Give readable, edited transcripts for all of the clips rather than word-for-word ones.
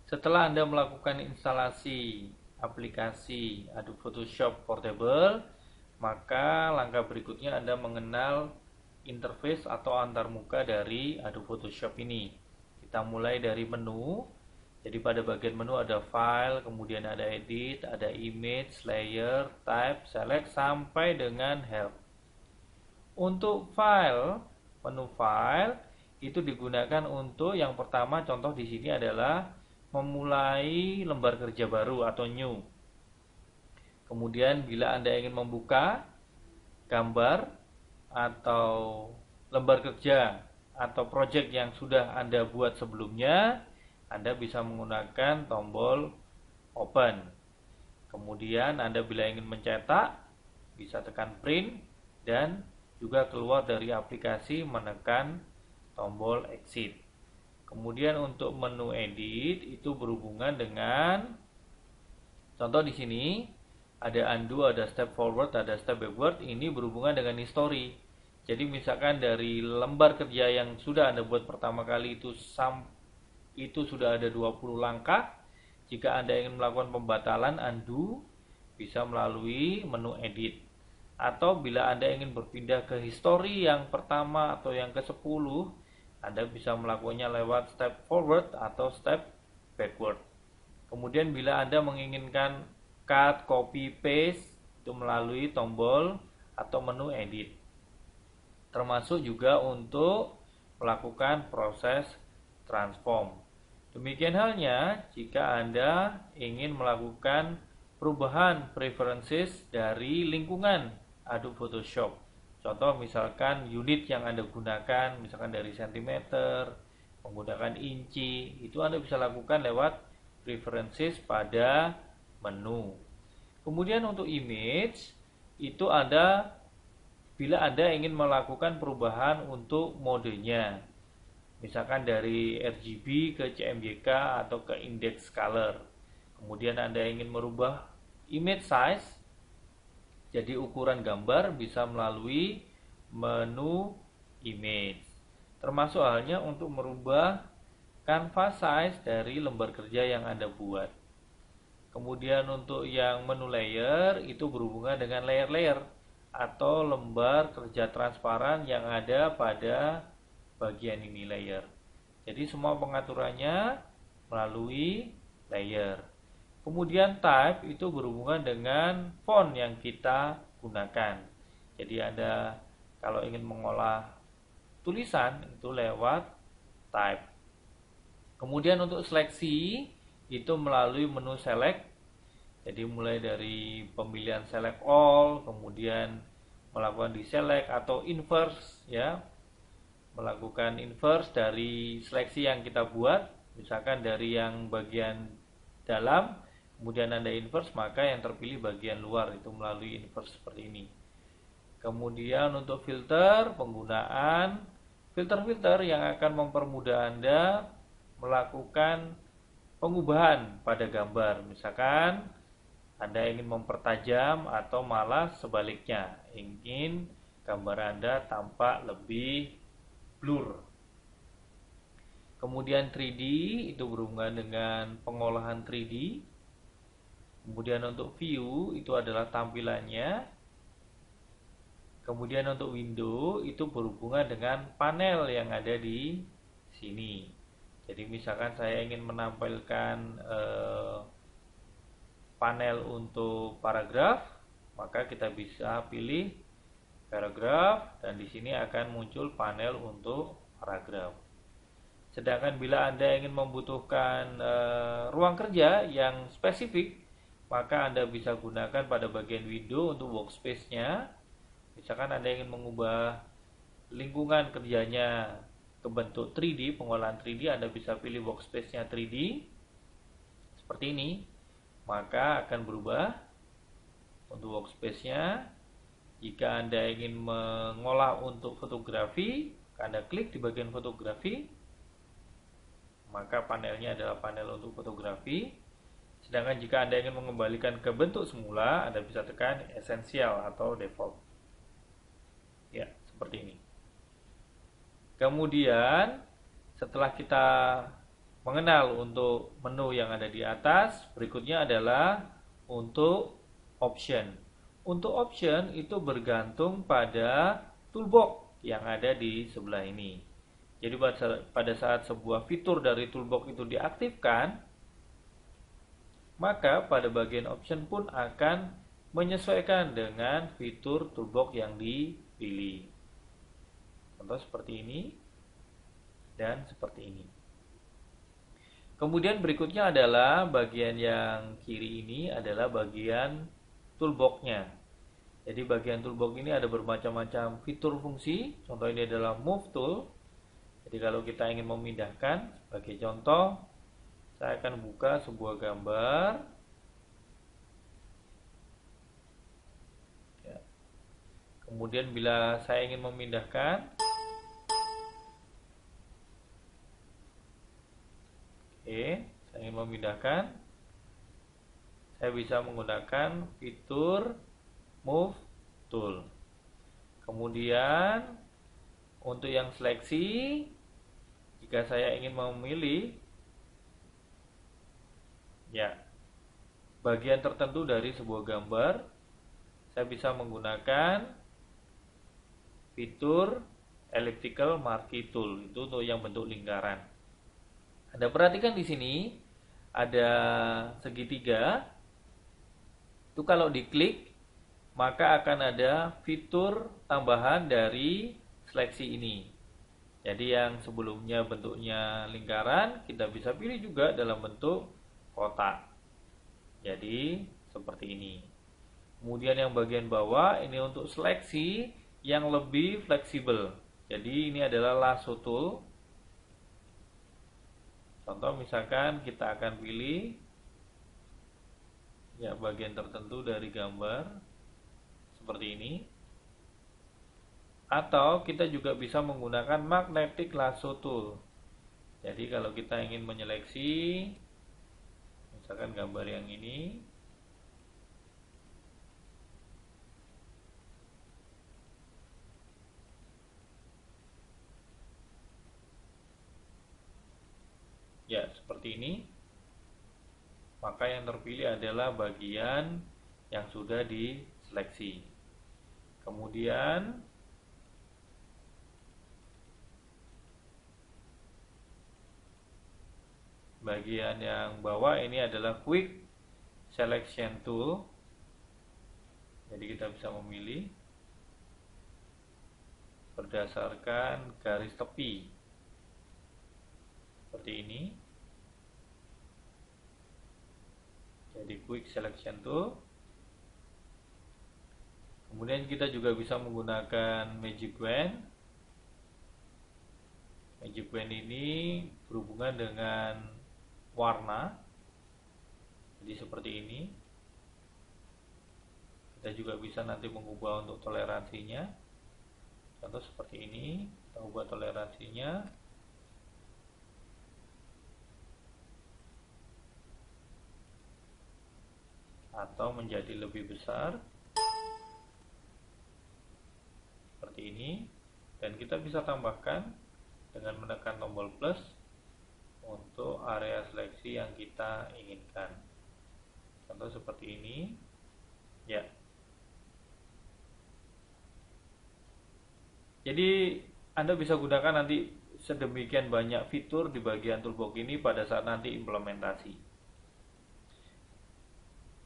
Setelah Anda melakukan instalasi aplikasi Adobe Photoshop Portable, maka langkah berikutnya Anda mengenal interface atau antarmuka dari Adobe Photoshop ini. Kita mulai dari menu. Jadi pada bagian menu ada file, kemudian ada edit, ada image, layer, type, select, sampai dengan help. Untuk file, menu file itu digunakan untuk yang pertama, contoh di sini adalah memulai lembar kerja baru atau new. Kemudian bila Anda ingin membuka gambar atau lembar kerja atau project yang sudah Anda buat sebelumnya, Anda bisa menggunakan tombol open. Kemudian Anda bila ingin mencetak, bisa tekan print dan juga keluar dari aplikasi menekan tombol exit. Kemudian untuk menu edit itu berhubungan dengan, contoh di sini ada undo, ada step forward, ada step backward. Ini berhubungan dengan history. Jadi misalkan dari lembar kerja yang sudah Anda buat pertama kali itu sudah ada 20 langkah. Jika Anda ingin melakukan pembatalan, undo, bisa melalui menu edit. Atau bila Anda ingin berpindah ke history yang pertama atau yang ke-10, Anda bisa melakukannya lewat step forward atau step backward. Kemudian bila Anda menginginkan cut, copy, paste, itu melalui tombol atau menu edit. Termasuk juga untuk melakukan proses transform. Demikian halnya jika Anda ingin melakukan perubahan preferences dari lingkungan Adobe Photoshop. Contoh misalkan unit yang Anda gunakan, misalkan dari cm, menggunakan inci, itu Anda bisa lakukan lewat preferences pada menu. Kemudian untuk image, itu bila Anda ingin melakukan perubahan untuk modenya, misalkan dari RGB ke CMYK atau ke index color. Kemudian Anda ingin merubah image size, jadi ukuran gambar, bisa melalui menu image. Termasuk halnya untuk merubah canvas size dari lembar kerja yang Anda buat. Kemudian untuk yang menu layer itu berhubungan dengan layer-layer atau lembar kerja transparan yang ada pada bagian ini, layer. Jadi semua pengaturannya melalui layer. Kemudian type itu berhubungan dengan font yang kita gunakan. Jadi Anda kalau ingin mengolah tulisan itu lewat type. Kemudian untuk seleksi itu melalui menu select. Jadi mulai dari pemilihan select all, kemudian melakukan deselect atau inverse, ya. Melakukan inverse dari seleksi yang kita buat, misalkan dari yang bagian dalam, kemudian Anda inverse, maka yang terpilih bagian luar, itu melalui inverse seperti ini. Kemudian untuk filter, penggunaan filter-filter yang akan mempermudah Anda melakukan pengubahan pada gambar. Misalkan Anda ingin mempertajam atau malah sebaliknya, ingin gambar Anda tampak lebih blur. Kemudian 3D itu berhubungan dengan pengolahan 3D. Kemudian untuk view itu adalah tampilannya. Kemudian untuk window itu berhubungan dengan panel yang ada di sini. Jadi misalkan saya ingin menampilkan panel untuk paragraf, maka kita bisa pilih paragraf dan di sini akan muncul panel untuk paragraf. Sedangkan bila Anda ingin membutuhkan ruang kerja yang spesifik, maka Anda bisa gunakan pada bagian window untuk workspace-nya. Misalkan Anda ingin mengubah lingkungan kerjanya ke bentuk 3D, pengolahan 3D, Anda bisa pilih workspace-nya 3D seperti ini. Maka akan berubah untuk workspace-nya. Jika Anda ingin mengolah untuk fotografi, Anda klik di bagian fotografi, maka panelnya adalah panel untuk fotografi. Sedangkan jika Anda ingin mengembalikan ke bentuk semula, Anda bisa tekan essential atau default. Ya, seperti ini. Kemudian setelah kita mengenal untuk menu yang ada di atas. Berikutnya adalah untuk option. Untuk option itu bergantung pada toolbox yang ada di sebelah ini. Jadi pada saat sebuah fitur dari toolbox itu diaktifkan, maka pada bagian option pun akan menyesuaikan dengan fitur toolbox yang dipilih. Contoh seperti ini dan seperti ini. Kemudian berikutnya adalah bagian yang kiri ini adalah bagian toolbox-nya. Jadi bagian toolbox ini ada bermacam-macam fitur fungsi. Contoh ini adalah move tool. Jadi kalau kita ingin memindahkan, sebagai contoh, saya akan buka sebuah gambar. Ya. Kemudian bila saya ingin memindahkan, saya ingin memindahkan, saya bisa menggunakan fitur move tool. Kemudian untuk yang seleksi, jika saya ingin memilih bagian tertentu dari sebuah gambar, saya bisa menggunakan fitur elliptical marquee tool. Itu untuk yang bentuk lingkaran. Anda perhatikan di sini ada segitiga. Itu kalau diklik, maka akan ada fitur tambahan dari seleksi ini. Jadi yang sebelumnya bentuknya lingkaran, kita bisa pilih juga dalam bentuk kotak. Jadi seperti ini. Kemudian yang bagian bawah ini untuk seleksi yang lebih fleksibel. Jadi ini adalah lasso tool. Contoh misalkan kita akan pilih bagian tertentu dari gambar seperti ini. Atau kita juga bisa menggunakan magnetic lasso tool. Jadi kalau kita ingin menyeleksi misalkan gambar yang ini, seperti ini, maka yang terpilih adalah bagian yang sudah diseleksi. Kemudian bagian yang bawah ini adalah quick selection tool. Jadi kita bisa memilih berdasarkan garis tepi seperti ini. Jadi quick selection tool. Kemudian kita juga bisa menggunakan magic wand. Magic wand ini berhubungan dengan warna. Jadi seperti ini. Kita juga bisa nanti mengubah untuk toleransinya. Contoh seperti ini, kita ubah toleransinya. Atau menjadi lebih besar. Seperti ini. Dan kita bisa tambahkan dengan menekan tombol plus untuk area seleksi yang kita inginkan. Contoh seperti ini. Jadi Anda bisa gunakan nanti sedemikian banyak fitur di bagian toolbox ini pada saat nanti implementasi.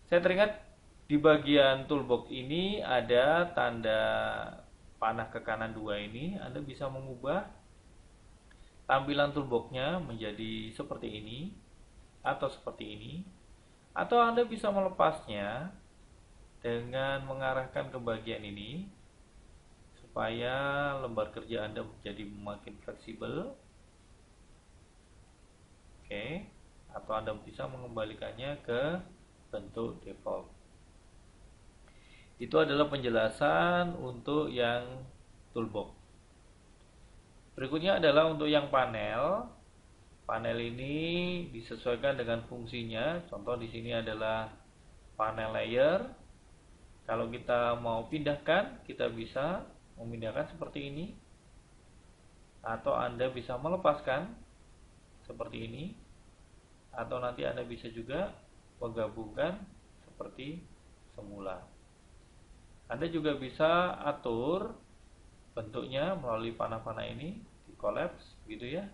Saya teringat di bagian toolbox ini ada tanda panah ke kanan 2 ini. Anda bisa mengubah tampilan toolboxnya menjadi seperti ini atau seperti ini, atau Anda bisa melepasnya dengan mengarahkan ke bagian ini supaya lembar kerja Anda menjadi makin fleksibel. Atau Anda bisa mengembalikannya ke bentuk default. Itu adalah penjelasan untuk yang toolbox. Berikutnya adalah untuk yang panel. Panel ini disesuaikan dengan fungsinya. Contoh di sini adalah panel layer. Kalau kita mau pindahkan, kita bisa memindahkan seperti ini. Atau Anda bisa melepaskan seperti ini. atau nanti Anda bisa juga menggabungkan seperti semula. Anda juga bisa atur bentuknya melalui panah-panah ini, di collapse gitu ya,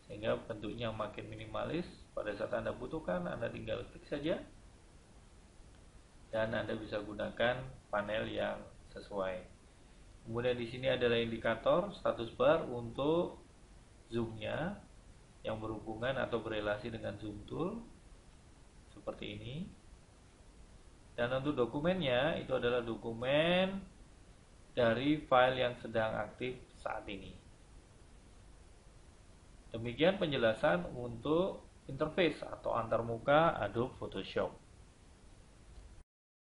sehingga bentuknya makin minimalis. Pada saat Anda butuhkan, Anda tinggal klik saja dan Anda bisa gunakan panel yang sesuai. Kemudian di sini adalah indikator status bar untuk zoomnya yang berhubungan atau berelasi dengan zoom tool seperti ini. Dan untuk dokumennya itu adalah dokumen dari file yang sedang aktif saat ini. Demikian penjelasan untuk interface atau antarmuka Adobe Photoshop.